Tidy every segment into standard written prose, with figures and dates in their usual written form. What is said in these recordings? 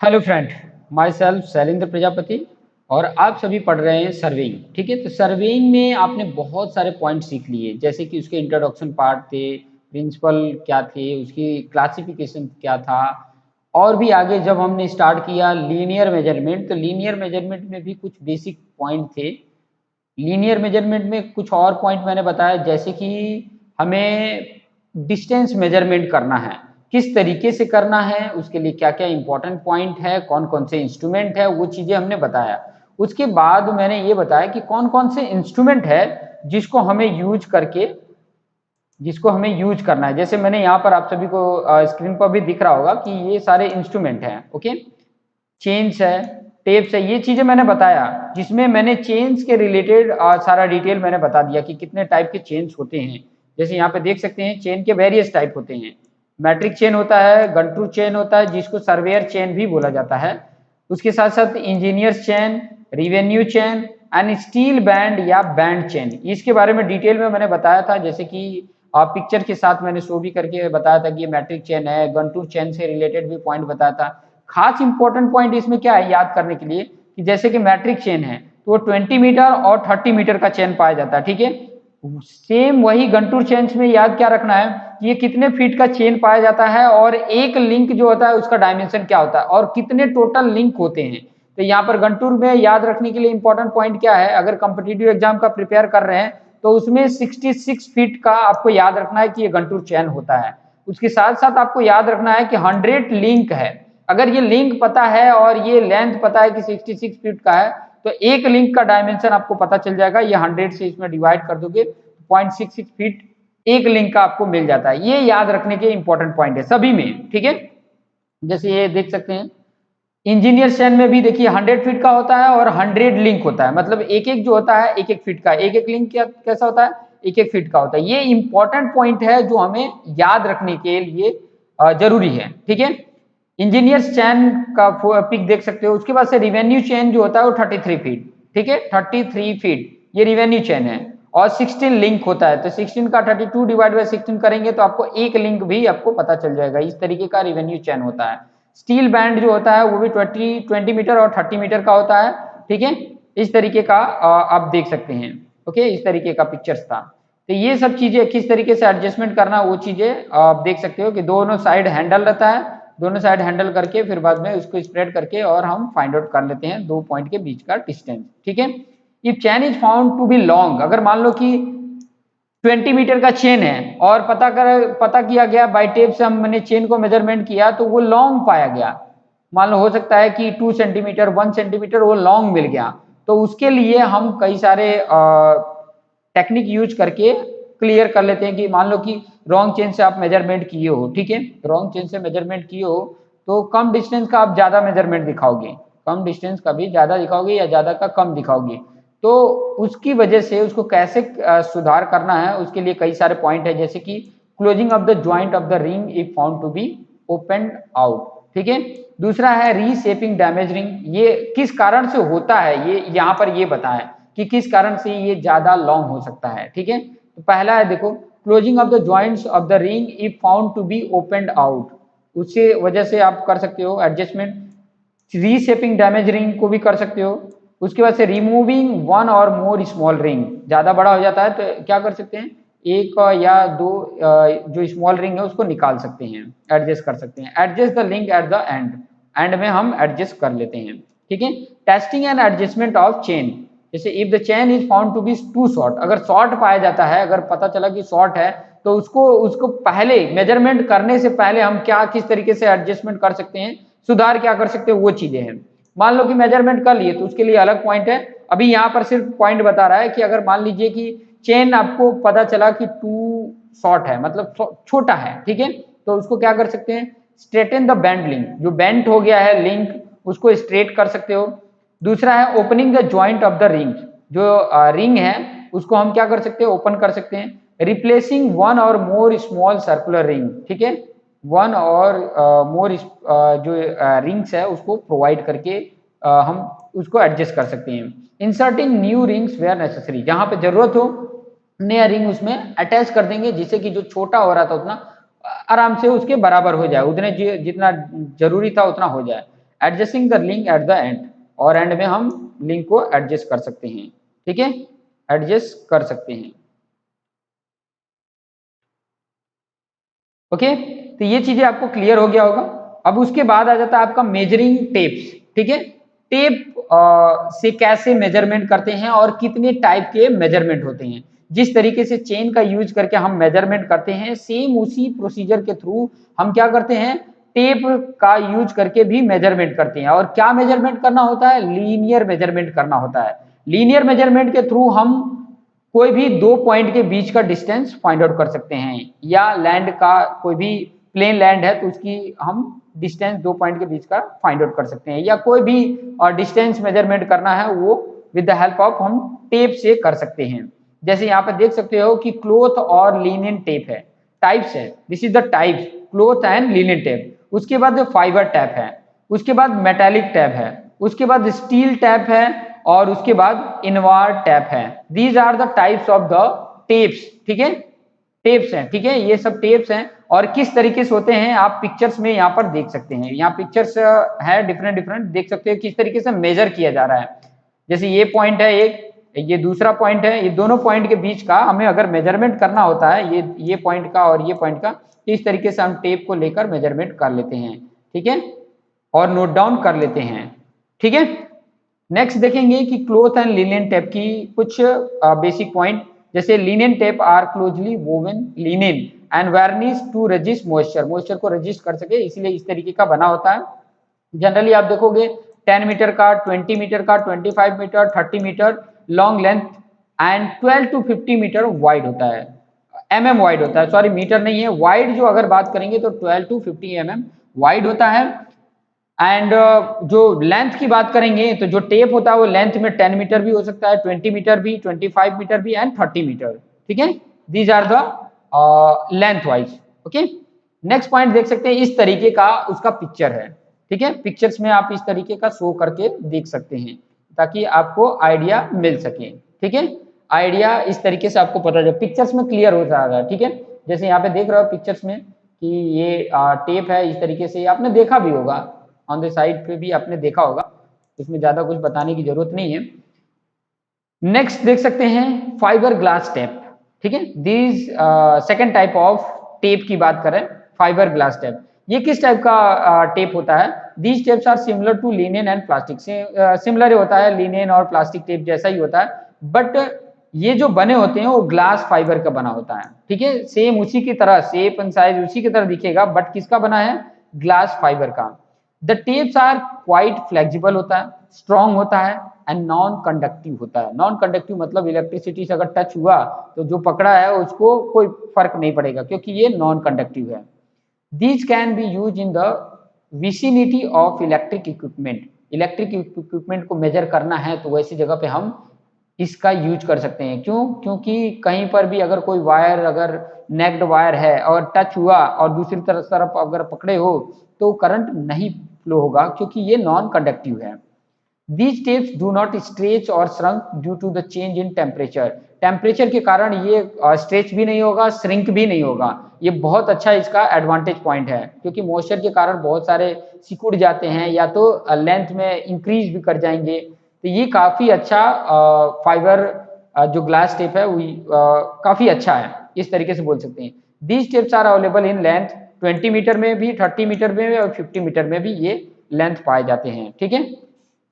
Hello friend, my self Shailendra Prajapati और आप सभी पढ़ रहे हैं सर्वेइंग। ठीक है, तो सर्वेइंग में आपने बहुत सारे पॉइंट सीख लिए, जैसे कि उसके इंट्रोडक्शन पार्ट थे, प्रिंसिपल क्या थे, उसकी क्लासिफिकेशन क्या था, और भी आगे जब हमने स्टार्ट किया लीनियर मेजरमेंट, तो लीनियर मेजरमेंट में भी कुछ बेसिक पॉइंट थे। लीनियर मेजरमेंट में कुछ और पॉइंट मैंने बताया, जैसे कि हमें डिस्टेंस मेजरमेंट करना है, किस तरीके से करना है, उसके लिए क्या क्या इंपॉर्टेंट पॉइंट है, कौन कौन से इंस्ट्रूमेंट है, वो चीज़ें हमने बताया। उसके बाद मैंने ये बताया कि कौन कौन से इंस्ट्रूमेंट है जिसको हमें यूज करके जिसको हमें यूज करना है। जैसे मैंने यहाँ पर आप सभी को स्क्रीन पर भी दिख रहा होगा कि ये सारे इंस्ट्रूमेंट हैं। ओके, चेन्स है, टेप्स है, ये चीजें मैंने बताया, जिसमें मैंने चेन्स के रिलेटेड सारा डिटेल मैंने बता दिया कि कितने टाइप के चेन्स होते हैं। जैसे यहाँ पे देख सकते हैं चेन के वेरियस टाइप होते हैं। मैट्रिक चेन होता है, गंटू चेन होता है जिसको सर्वेयर चेन भी बोला जाता है, उसके साथ साथ engineers chain, revenue chain and steel band या बैंड चेन, इसके बारे में डिटेल में मैंने बताया था। जैसे कि पिक्चर के साथ मैंने शो भी करके बताया था कि ये मैट्रिक चेन है, गंटू चेन से रिलेटेड भी पॉइंट बताया था। खास इंपॉर्टेंट पॉइंट इसमें क्या है याद करने के लिए, कि जैसे कि मैट्रिक चेन है तो वो 20 मीटर और 30 मीटर का चेन पाया जाता है। ठीक है, सेम वही गंटूर चेन में याद क्या रखना है कि ये कितने फीट का चेन पाया जाता है और एक लिंक जो होता है उसका डायमेंशन क्या होता है और कितने टोटल लिंक होते हैं। तो यहाँ पर गंटूर में याद रखने के लिए इंपॉर्टेंट पॉइंट क्या है, अगर कॉम्पिटिटिव एग्जाम का प्रिपेयर कर रहे हैं तो उसमें 66 फीट का आपको याद रखना है कि ये गंटूर चेन होता है। उसके साथ साथ आपको याद रखना है कि 100 लिंक है। अगर ये लिंक पता है और ये लेंथ पता है कि 66 फीट का है, तो एक लिंक का डायमेंशन आपको पता चल जाएगा। ये 100 से इसमें डिवाइड कर दोगे, 0.66 फीट एक लिंक का आपको मिल जाता है। ये याद रखने के इंपॉर्टेंट पॉइंट है सभी में। ठीक है, जैसे ये देख सकते हैं इंजीनियर चेन में भी देखिए 100 फीट का होता है और 100 लिंक होता है, मतलब एक एक जो होता है एक एक फीट का, एक एक लिंक कैसा होता है, एक एक फीट का होता है। ये इंपॉर्टेंट पॉइंट है जो हमें याद रखने के लिए जरूरी है। ठीक है, इंजीनियर्स चैन का पिक देख सकते हो। उसके बाद से रिवेन्यू चेन जो होता है वो 33 फीट। ठीक है, 33 फीट ये रिवेन्यू चेन है और 16 लिंक होता है। तो 16 का 32 डिवाइड बाय 16 करेंगे तो आपको एक लिंक भी आपको पता चल जाएगा। इस तरीके का रिवेन्यू चेन होता है। स्टील बैंड जो होता है वो भी 20 मीटर और 30 मीटर का होता है। ठीक है, इस तरीके का आप देख सकते हैं। ओके, इस तरीके का पिक्चर्स था। तो ये सब चीजें किस तरीके से एडजस्टमेंट करना वो चीजें आप देख सकते हो कि दोनों साइड हैंडल रहता है, दोनों साइड हैंडल करके फिर बाद में उसको स्प्रेड करके और हम फाइंड आउट कर लेते हैं दो पॉइंट के बीच का डिस्टेंस। ठीक है, if chain is found to be long, अगर मान लो कि 20 मीटर का चेन है और पता किया गया बाई टेप से हमने चेन को मेजरमेंट किया तो वो लॉन्ग पाया गया, मान लो हो सकता है कि 2 सेंटीमीटर 1 सेंटीमीटर वो लॉन्ग मिल गया, तो उसके लिए हम कई सारे टेक्निक यूज करके क्लियर कर लेते हैं। कि मान लो कि रॉन्ग चेन से आप मेजरमेंट किए हो, ठीक है, रॉन्ग चेन से मेजरमेंट किए हो तो कम डिस्टेंस का आप ज्यादा मेजरमेंट दिखाओगे, कम डिस्टेंस का भी ज्यादा दिखाओगे या ज्यादा का कम दिखाओगे। तो उसकी वजह से उसको कैसे सुधार करना है उसके लिए कई सारे पॉइंट है, जैसे कि closing of the joint of the ring if found to be open out. ठीक है, दूसरा है रीशेपिंग डैमेज रिंग, ये किस कारण से होता है, ये यहाँ पर ये बताएं कि किस कारण से ये ज्यादा लॉन्ग हो सकता है। ठीक है, तो पहला है देखो closing of the joints of the ring if found to be opened out, उससे वजह से आप कर सकते हो एडजस्टमेंट। रीशेपिंग डैमेज रिंग को भी कर सकते हो। उसके बाद से रिमूविंग वन और मोर स्मॉल रिंग, ज्यादा बड़ा हो जाता है तो क्या कर सकते हैं, एक या दो जो स्मॉल रिंग है उसको निकाल सकते हैं, एडजस्ट कर सकते हैं। Adjust the link at the end, end में हम एडजस्ट कर लेते हैं। ठीक है, testing and adjustment of chain, जैसे if the chain is found to be too short, अगर शॉर्ट पाया जाता है, अगर पता चला कि शॉर्ट है तो उसको उसको पहले मेजरमेंट करने से पहले हम क्या किस तरीके से एडजस्टमेंट कर सकते हैं, सुधार क्या कर सकते हैं, वो चीजें हैं। मान लो कि मेजरमेंट कर लिए तो उसके लिए अलग पॉइंट है। अभी यहाँ पर सिर्फ पॉइंट बता रहा है कि अगर मान लीजिए कि चेन आपको पता चला कि टू शॉर्ट है, मतलब छोटा है, ठीक है, तो उसको क्या कर सकते हैं, स्ट्रेटन द बैंड लिंक, जो बेंट हो गया है लिंक उसको स्ट्रेट कर सकते हो। दूसरा है opening the joint of the ring, जो रिंग है उसको हम क्या कर सकते हैं, ओपन कर सकते हैं। रिप्लेसिंग वन और मोर स्मॉल सर्कुलर रिंग, ठीक है, वन और मोर जो रिंग्स है उसको प्रोवाइड करके हम उसको एडजस्ट कर सकते हैं। Inserting new rings where necessary, जहां पे जरूरत हो नया रिंग उसमें अटैच कर देंगे, जिससे कि जो छोटा हो रहा था उतना आराम से उसके बराबर हो जाए, उतने जितना जरूरी था उतना हो जाए। Adjusting the link at the and, और एंड में हम लिंक को एडजस्ट कर सकते हैं, ठीक है, एडजस्ट कर सकते हैं। ओके, तो ये चीजें आपको क्लियर हो गया होगा। अब उसके बाद आ जाता है आपका मेजरिंग टेप्स, ठीक है। टेप से कैसे मेजरमेंट करते हैं और कितने टाइप के मेजरमेंट होते हैं। जिस तरीके से चेन का यूज करके हम मेजरमेंट करते हैं, सेम उसी प्रोसीजर के थ्रू हम क्या करते हैं, टेप का यूज करके भी मेजरमेंट करते हैं। और क्या मेजरमेंट करना होता है, लीनियर मेजरमेंट करना होता है। लीनियर मेजरमेंट के थ्रू हम कोई भी दो पॉइंट के बीच का डिस्टेंस फाइंड आउट कर सकते हैं, या लैंड का कोई भी प्लेन लैंड है तो उसकी हम डिस्टेंस दो पॉइंट के बीच का फाइंड आउट कर सकते हैं, या कोई भी डिस्टेंस मेजरमेंट करना है वो विद द हेल्प ऑफ हम टेप से कर सकते हैं। जैसे यहाँ पर देख सकते हो कि क्लोथ और लिनेन टेप है, टाइप्स है, this is the type cloth and linen tape. उसके बाद फाइबर टैप है, उसके बाद मेटेलिक टैप है, उसके बाद स्टील टैप है, और उसके बाद इनवार टैप है। These are the types of the tapes, ठीक है, टेप्स हैं, ठीक है, ये सब टेप्स हैं। और किस तरीके से होते हैं आप पिक्चर्स में यहाँ पर देख सकते हैं, यहाँ पिक्चर्स है डिफरेंट डिफरेंट, देख सकते हो किस तरीके से मेजर किया जा रहा है। जैसे ये पॉइंट है एक, ये दूसरा पॉइंट है, ये दोनों पॉइंट के बीच का हमें अगर मेजरमेंट करना होता है, ये पॉइंट का और ये पॉइंट का, तो इस तरीके से हम टेप को लेकर मेजरमेंट कर लेते हैं, ठीक है, और नोट डाउन कर लेते हैं, ठीक है। नेक्स्ट देखेंगे कि क्लोथ एंड लिनेन टेप की कुछ बेसिक पॉइंट। जैसे linen tape are closely woven linen and varnish to resist moisture, moisture को रेजिस्ट कर सके, इसलिए इस तरीके का बना होता है। जनरली आप देखोगे 10 मीटर का, 20 मीटर का, 25 metre, 30 metre long length and 12 to 50 metre wide होता है, वाइड होता है, सॉरी मीटर नहीं है, वाइड जो अगर बात करेंगे तो 12 टू 50 वाइड होता है। एंड जो लेंथ की बात करेंगे तो जो टेप होता है वो लेंथ में 10 मीटर भी हो सकता है, 20 मीटर भी, 25 मीटर भी एंड 30 मीटर, ठीक है। These are the length wise, okay. Next point देख सकते हैं, इस तरीके का उसका पिक्चर है, ठीक है, पिक्चर्स में आप इस तरीके का शो करके देख सकते हैं ताकि आपको आइडिया मिल सके, ठीक है, आइडिया इस तरीके से आपको पता चले, पिक्चर्स में क्लियर हो जाएगा, ठीक है। जैसे यहाँ पे देख रहे हो पिक्चर्स में कि ये टेप है, इस तरीके से आपने देखा भी होगा, ऑन द साइड पे भी आपने देखा होगा, इसमें ज्यादा कुछ बताने की जरूरत नहीं है। नेक्स्ट देख सकते हैं फाइबर ग्लास टेप, ठीक है, these second type of tape की बात करें, फाइबर ग्लास टेप, ये किस टाइप का टेप होता है। These tapes are similar to linen and plastic, से सिमिलर होता है, लिनेन और प्लास्टिक टेप जैसा ही होता है, बट ये जो बने होते हैं वो ग्लास फाइबर का बना होता है, ठीक है, सेम उसी की तरह, शेप एंड साइज उसी की तरह दिखेगा, बट किसका बना है, ग्लास फाइबर का। The tapes are quite flexible होता है, स्ट्रॉन्ग होता है एंड नॉन कंडक्टिव होता है। नॉन कंडक्टिव मतलब इलेक्ट्रिसिटी से अगर टच हुआ तो जो पकड़ा है उसको कोई फर्क नहीं पड़ेगा, क्योंकि ये नॉन कंडक्टिव है। These can be use in the vicinity of electric equipment, electric equipment को मेजर करना है तो वैसी जगह पे हम इसका यूज कर सकते हैं। क्यों, क्योंकि कहीं पर भी अगर कोई वायर, अगर नेक्ड वायर है और टच हुआ और दूसरी तरफ अगर पकड़े हो तो करंट नहीं फ्लो होगा, क्योंकि ये नॉन कंडक्टिव है। These tapes do not stretch or shrink due to the change in temperature. Temperature के कारण ये स्ट्रेच भी नहीं होगा, श्रिंक भी नहीं होगा। ये बहुत अच्छा इसका एडवांटेज पॉइंट है, क्योंकि मॉइस्चर के कारण बहुत सारे सिकुड़ जाते हैं या तो लेंथ में इंक्रीज भी कर जाएंगे। तो ये काफ़ी अच्छा फाइबर जो ग्लास टेप है वो काफ़ी अच्छा है, इस तरीके से बोल सकते हैं। These tapes are available in length 20 metre में भी, 30 मीटर में भी और 50 मीटर में भी ये लेंथ पाए जाते हैं, ठीक है।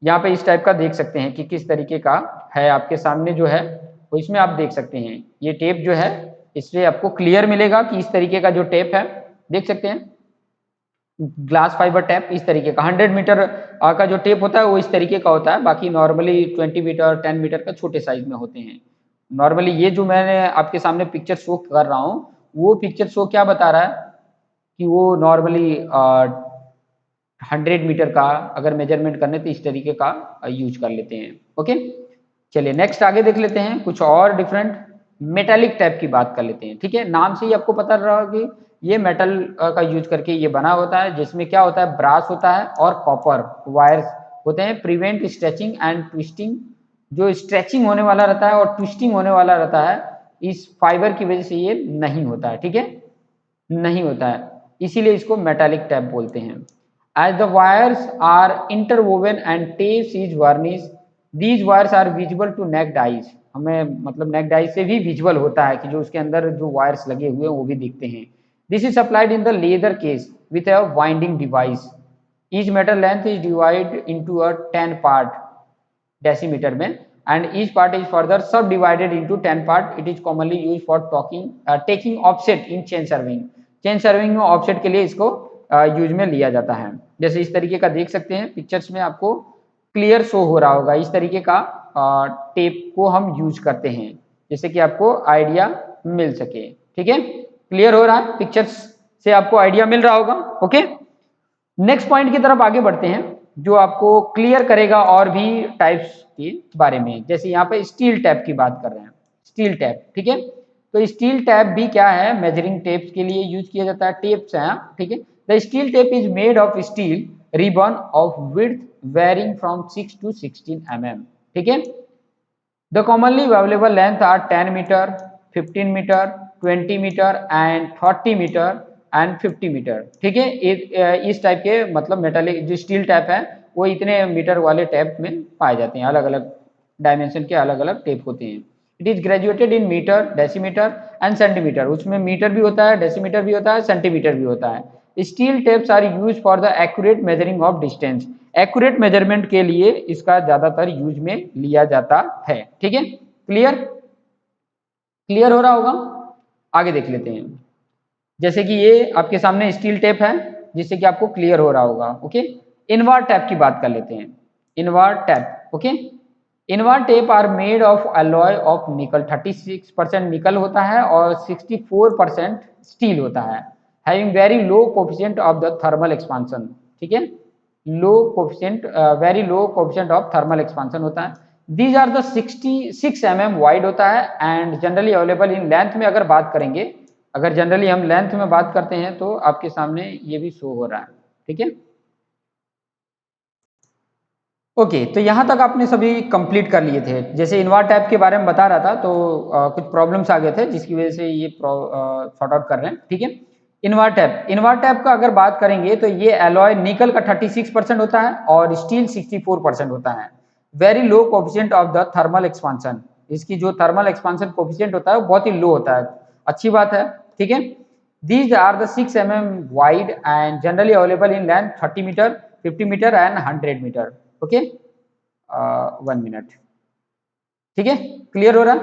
यहाँ पे इस टाइप का देख सकते हैं कि किस तरीके का है, आपके सामने जो है वो इसमें आप देख सकते हैं। ये टेप जो है इससे आपको क्लियर मिलेगा कि इस तरीके का जो टेप है, देख सकते हैं ग्लास फाइबर टेप इस तरीके का। 100 मीटर का जो टेप होता है वो इस तरीके का होता है, बाकी नॉर्मली 20 मीटर 10 मीटर का छोटे साइज में होते हैं। नॉर्मली ये जो मैंने आपके सामने पिक्चर शो कर रहा हूँ, वो पिक्चर शो क्या बता रहा है कि वो नॉर्मली 100 मीटर का अगर मेजरमेंट करने तो इस तरीके का यूज कर लेते हैं, ओके। चलिए नेक्स्ट आगे देख लेते हैं कुछ और डिफरेंट मेटेलिक टाइप की बात कर लेते हैं, ठीक है। नाम से ही आपको पता रहा कि ये मेटल का यूज करके ये बना होता है, जिसमें क्या होता है, ब्रास होता है और कॉपर वायर्स होते हैं। प्रिवेंट स्ट्रेचिंग एंड ट्विस्टिंग, जो स्ट्रेचिंग होने वाला रहता है और ट्विस्टिंग होने वाला रहता है, इस फाइबर की वजह से ये नहीं होता है, ठीक है, नहीं होता है, इसीलिए इसको मेटालिक टैप बोलते हैं। As the wires are interwoven and tapes is varnished, these wires are visible to naked eyes. हमें मतलब naked eyes से भी विजुअल होता है कि जो उसके अंदर जो वायर्स लगे हुए हैं वो भी दिखते हैं. This is supplied in the leather case with a winding device. Each metal length is divided into a 10 part decimeter में, and each part is further subdivided into 10 part. It is commonly used for taking offset in chain serving. Chain serving में offset के लिए इसको use में लिया जाता है. जैसे इस तरीके का देख सकते हैं पिक्चर्स में, आपको क्लियर शो हो रहा होगा. इस तरीके का टेप को हम यूज करते हैं जिससे कि आपको आइडिया मिल सके. ठीक है, क्लियर हो रहा है? पिक्चर्स से आपको आइडिया मिल रहा होगा. ओके, नेक्स्ट पॉइंट की तरफ आगे बढ़ते हैं जो आपको क्लियर करेगा और भी टाइप्स के बारे में. जैसे यहाँ पे स्टील टैप की बात कर रहे हैं, स्टील टैप. ठीक है, तो स्टील टैप भी क्या है, मेजरिंग टेप्स के लिए यूज किया जाता है. टेप्स हैं, ठीक है. The steel tape is made of steel ribbon of width varying from 6 to 16 mm. ठीक है, the commonly available length are 10 metre, 15 metre, 20 metre and 30 metre and 50 metre. ठीक है, इस टाइप के मतलब मेटालिक जो स्टील टैप है वो इतने मीटर वाले टैप में पाए जाते हैं. अलग अलग डायमेंशन के अलग अलग टेप होते हैं. It is graduated in metre, decimetre and centimetre. उसमें मीटर भी होता है, डेसीमीटर भी होता है, सेंटीमीटर भी होता है. Steel tapes are use for the accurate measuring of distance. Accurate measurement के लिए इसका ज्यादातर यूज में लिया जाता है. ठीक है, क्लियर क्लियर हो रहा होगा. आगे देख लेते हैं. जैसे कि ये आपके सामने स्टील टेप है जिससे कि आपको क्लियर हो रहा होगा. ओके, इनवार टैप की बात कर लेते हैं. Invar tape. Okay, invar tape are made of alloy of nickel. 36% निकल होता है और 64% स्टील होता है. Having very low coefficient of the thermal expansion. ठीक है, low coefficient, very low coefficient of thermal expansion होता है. These are the 66 mm wide होता है and generally available in length में अगर बात करेंगे, अगर जनरली हम लेंथ में बात करते हैं तो आपके सामने ये भी शो हो रहा है. ठीक है, ओके, तो यहाँ तक आपने सभी कंप्लीट कर लिए थे. जैसे इनवार टैप के बारे में बता रहा था तो कुछ प्रॉब्लम्स आ गए थे जिसकी वजह से ये सॉर्ट आउट कर रहे हैं. ठीक है, इनवार टैप. इनवार टैप का अगर बात करेंगे तो ये एलॉय निकल का 36% होता है और स्टील 64% होता है. Very low coefficient of the thermal expansion. इसकी जो थर्मल एक्सपांशन कोफिशिएंट होता है वो बहुत ही लो होता है. अच्छी बात है. ठीक है, these are the 6 mm wide and generally available in length 30 metre, 50 metre and 100 metre. Okay, 1 minute. ठीक है, क्लियर हो रहा.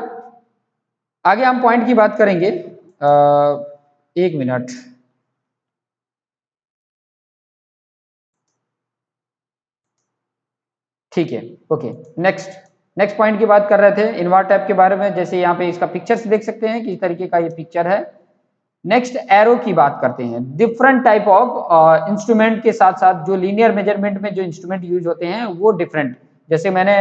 आगे हम पॉइंट की बात करेंगे. 1 मिनट. ठीक है, ओके. नेक्स्ट पॉइंट की बात कर रहे थे इनवार टैप के बारे में. जैसे यहाँ पे इसका पिक्चर्स देख सकते हैं किस तरीके का ये पिक्चर है. नेक्स्ट एरो की बात करते हैं. डिफरेंट टाइप ऑफ इंस्ट्रूमेंट के साथ साथ जो लीनियर मेजरमेंट में जो इंस्ट्रूमेंट यूज होते हैं वो डिफरेंट. जैसे मैंने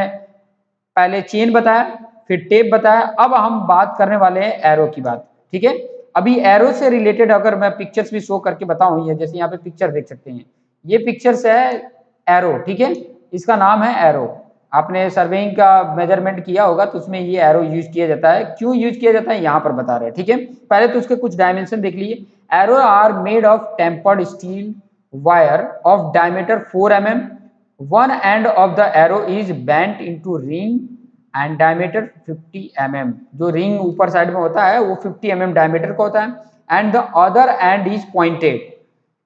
पहले चेन बताया, फिर टेप बताया, अब हम बात करने वाले हैं एरो की बात. ठीक है, अभी एरो से रिलेटेड अगर मैं पिक्चर्स भी शो करके बताऊं, ये जैसे यहाँ पे पिक्चर देख सकते हैं, ये पिक्चर्स है एरो. ठीक है, इसका नाम है एरो. आपने सर्वेइंग का मेजरमेंट किया होगा तो उसमें ये एरो यूज किया जाता है. क्यों यूज किया जाता है यहाँ पर बता रहे हैं. ठीक है, पहले तो उसके कुछ डायमेंशन देख लीजिए. Arrow are made of tempered steel wire of diameter 4 mm. One end of the arrow is bent into ring and diameter 50 mm. जो रिंग ऊपर साइड में होता है वो 50 mm डायमीटर का होता है and the other end is pointed.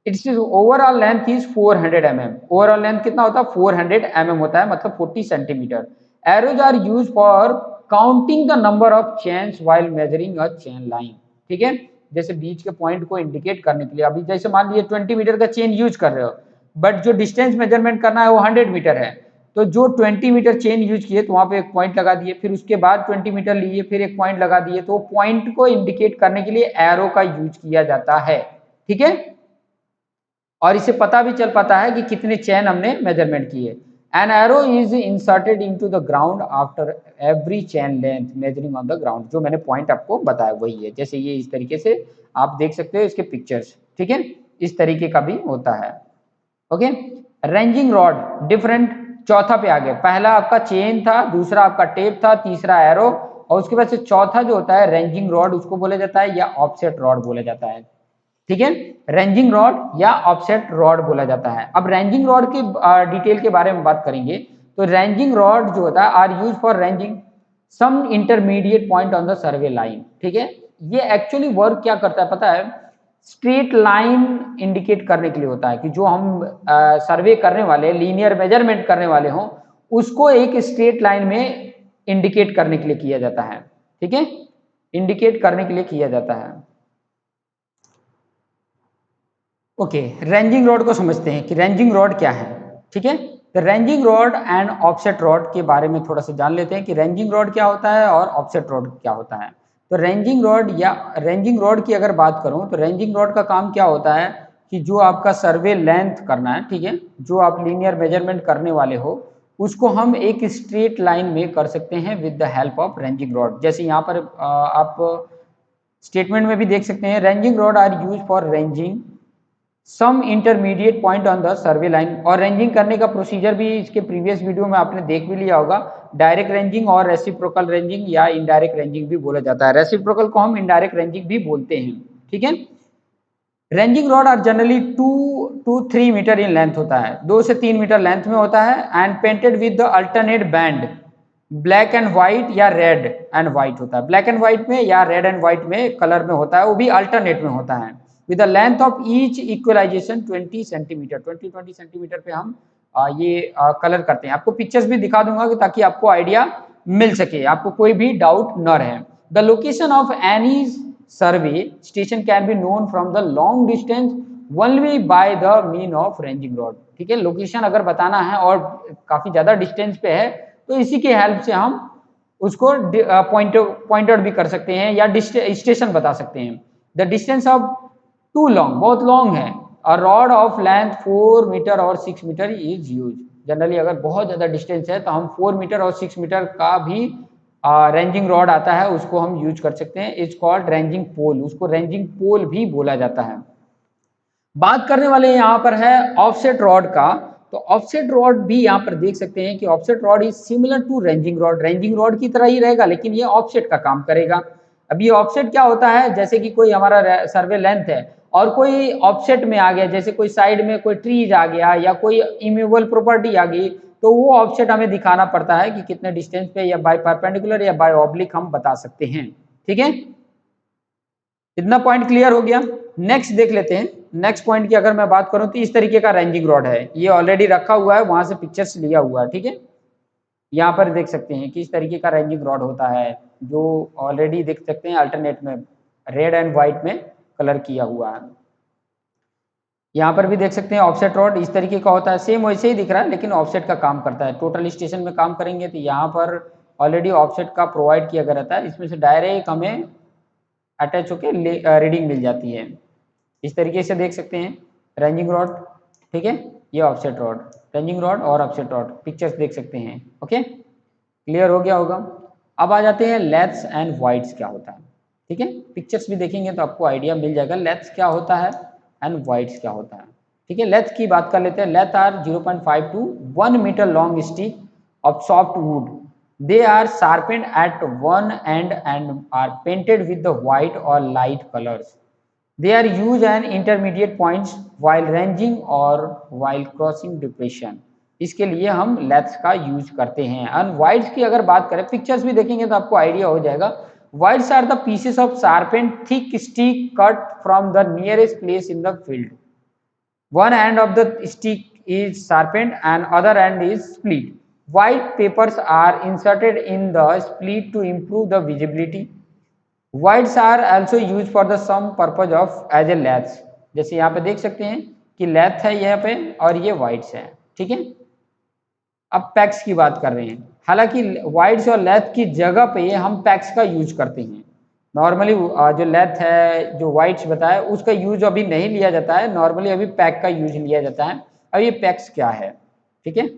Its overall length is 400 mm. Overall length कितना होता है? 400 mm होता है, मतलब 40 centimetre. Arrows are use for counting the number of chains while measuring a chain line. ठीक है, जैसे बीच के पॉइंट को इंडिकेट करने के लिए, अभी जैसे मान लीजिए 20 मीटर का चेन यूज कर रहे हो बट जो डिस्टेंस मेजरमेंट करना है वो 100 मीटर है, तो जो 20 मीटर चेन यूज किए तो वहां पे एक पॉइंट लगा दिए, फिर उसके बाद 20 मीटर लिए फिर एक पॉइंट लगा दिए, तो पॉइंट को इंडिकेट करने के लिए एरो का यूज किया जाता है. ठीक है, और इसे पता भी चल पाता है कि कितने चेन हमने मेजरमेंट किए. An arrow is inserted into the ground after every chain length measuring on the ground. जो मैंने पॉइंट आपको बताया वही है. जैसे ये इस तरीके से आप देख सकते हो इसके पिक्चर्स. ठीक है, इस तरीके का भी होता है. Okay, ranging rod different. चौथा पे आ गया. पहला आपका चेन था, दूसरा आपका टेप था, तीसरा एरो, और उसके बाद से चौथा जो होता है रेंजिंग रॉड उसको बोला जाता है या ऑफसेट रॉड बोला जाता है. ठीक है, रेंजिंग रॉड या ऑफसेट रॉड बोला जाता है। अब रेंजिंग रॉड के डिटेल के बारे में बात करेंगे तो रेंजिंग रॉड जो होता है are use for ranging some intermediate point on the survey line. ठीक है, ये एक्चुअली वर्क क्या करता है पता है, स्ट्रेट लाइन इंडिकेट करने के लिए होता है कि जो हम सर्वे करने वाले लीनियर मेजरमेंट करने वाले हों उसको एक स्ट्रेट लाइन में इंडिकेट करने के लिए किया जाता है। ठीक है, इंडिकेट करने के लिए किया जाता है। ओके, रेंजिंग रॉड को समझते हैं कि रेंजिंग रॉड क्या है। ठीक है, तो ranging rod and offset rod के बारे में थोड़ा सा जान लेते हैं कि रेंजिंग रॉड क्या होता है और ऑफसेट रॉड क्या होता है। तो रेंजिंग रॉड या रेंजिंग रॉड की अगर बात करूं तो रेंजिंग रॉड का काम क्या होता है कि जो आपका सर्वे लेंथ करना है, ठीक है, जो आप लीनियर मेजरमेंट करने वाले हो उसको हम एक स्ट्रेट लाइन में कर सकते हैं with the help of ranging rod. जैसे यहाँ पर आप स्टेटमेंट में भी देख सकते हैं, ranging rod are use for ranging some intermediate point on the survey line. और रेंजिंग करने का प्रोसीजर भी इसके प्रीवियस वीडियो में आपने देख भी लिया होगा, डायरेक्ट रेंजिंग और रेसिप्रोकल रेंजिंग या इनडायरेक्ट रेंजिंग भी बोला जाता है। रेसिप्रोकल को हम इनडायरेक्ट रेंजिंग भी बोलते हैं। ठीक है, ranging rod are generally 2 to 3 metre in length होता है, 2 से 3 मीटर लेंथ में होता है and painted with the alternate band black and white या रेड एंड व्हाइट होता है। ब्लैक एंड व्हाइट में या रेड एंड व्हाइट में कलर में होता है, वो भी अल्टरनेट में होता है with the length of each equalisation 20 centimetre. 20 centimetre पे हम ये कलर करते हैं। आपको पिक्चर्स भी दिखा दूंगा कि ताकि आपको आइडिया मिल सके, आपको कोई भी डाउट न रहे। The location of any survey station can be known from the long distance only by the mean of ranging rod. ठीक है, लोकेशन अगर बताना है और काफी ज्यादा डिस्टेंस पे है तो इसी के हेल्प से हम उसको पॉइंट आउट भी कर सकते हैं या स्टेशन बता सकते हैं। The distance of too long, बहुत लॉन्ग है, a rod of length 4 metre और 6 मीटर इज यूज। जनरली अगर बहुत ज्यादा डिस्टेंस है तो हम 4 मीटर और 6 मीटर का भी रेंजिंग रॉड आता है, उसको हम यूज कर सकते हैं। इज कॉल्ड रेंजिंग पोल, उसको रेंजिंग पोल भी बोला जाता है। बात करने वाले यहाँ पर है ऑफसेट रॉड का। तो ऑफसेट रॉड भी यहाँ पर देख सकते हैं कि offset rod is similar to ranging rod, ranging rod की तरह ही रहेगा लेकिन ये ऑफसेट का काम करेगा। अब ये ऑफसेट क्या होता है, जैसे कि कोई हमारा सर्वे लेंथ है और कोई ऑफसेट में आ गया, जैसे कोई साइड में कोई ट्रीज आ गया या कोई इमूवेबल प्रॉपर्टी आ गई, तो वो ऑफसेट हमें दिखाना पड़ता है कि कितने डिस्टेंस पे या बाय परपेंडिकुलर या बाय ऑब्लिक हम बता सकते हैं। ठीक है, इतना पॉइंट क्लियर हो गया। नेक्स्ट देख लेते हैं। नेक्स्ट पॉइंट की अगर मैं बात करूं तो इस तरीके का रेंजिंग रॉड है, ये ऑलरेडी रखा हुआ है, वहां से पिक्चर्स लिया हुआ है। ठीक है, यहाँ पर देख सकते हैं कि इस तरीके का रेंजिंग रॉड होता है जो ऑलरेडी देख सकते हैं अल्टरनेट में रेड एंड व्हाइट में कलर किया हुआ है। यहाँ पर भी देख सकते हैं ऑफसेट रॉड इस तरीके का होता है, सेम वैसे ही दिख रहा है लेकिन ऑफसेट का काम करता है। टोटल स्टेशन में काम करेंगे तो यहाँ पर ऑलरेडी ऑफसेट का प्रोवाइड किया गया रहता है, इसमें से डायरेक्ट हमें अटैच होकर रीडिंग मिल जाती है। इस तरीके से देख सकते हैं रेंजिंग रॉड। ठीक है, ये ऑफसेट रॉड, रेंजिंग रॉड और ऑफसेट रॉड पिक्चर्स देख सकते हैं। ओके, क्लियर हो गया होगा। अब आ जाते हैं लेथ्स एंड वाइड्स क्या होता है। ठीक है, पिक्चर्स भी देखेंगे तो आपको आइडिया मिल जाएगा लेथ्स क्या होता है एंड वाइड्स क्या होता है। ठीक है, लेथ की बात कर लेते हैं। Lath are 0.5 to 1 metre long stick of soft wood. They are sharpened at one end and are painted with the white or light colors. They are used at intermediate points while ranging or while crossing depression. इसके लिए हम lathes का use करते हैं। And wides की अगर बात करें, पिक्चर्स भी देखेंगे तो आपको आइडिया हो जाएगा। Whites are the pieces of sharpened thick stick cut from the nearest place in the field. One end of the stick is sharpened and other end is split. White papers are inserted in the split to improve the visibility. Whites are also used for the some purpose of as a laths. जैसे यहाँ पे देख सकते हैं कि लैथ है यहाँ पे और ये वाइट्स है। ठीक है, अब पैक्स की बात कर रहे हैं। हालांकि वाइड्स और लैथ की जगह पे हम पैक्स का यूज करते हैं। नॉर्मली जो लेथ है, जो वाइट्स बताया, उसका यूज अभी नहीं लिया जाता है, नॉर्मली अभी पैक का यूज लिया जाता है। अब ये पैक्स क्या है, ठीक है,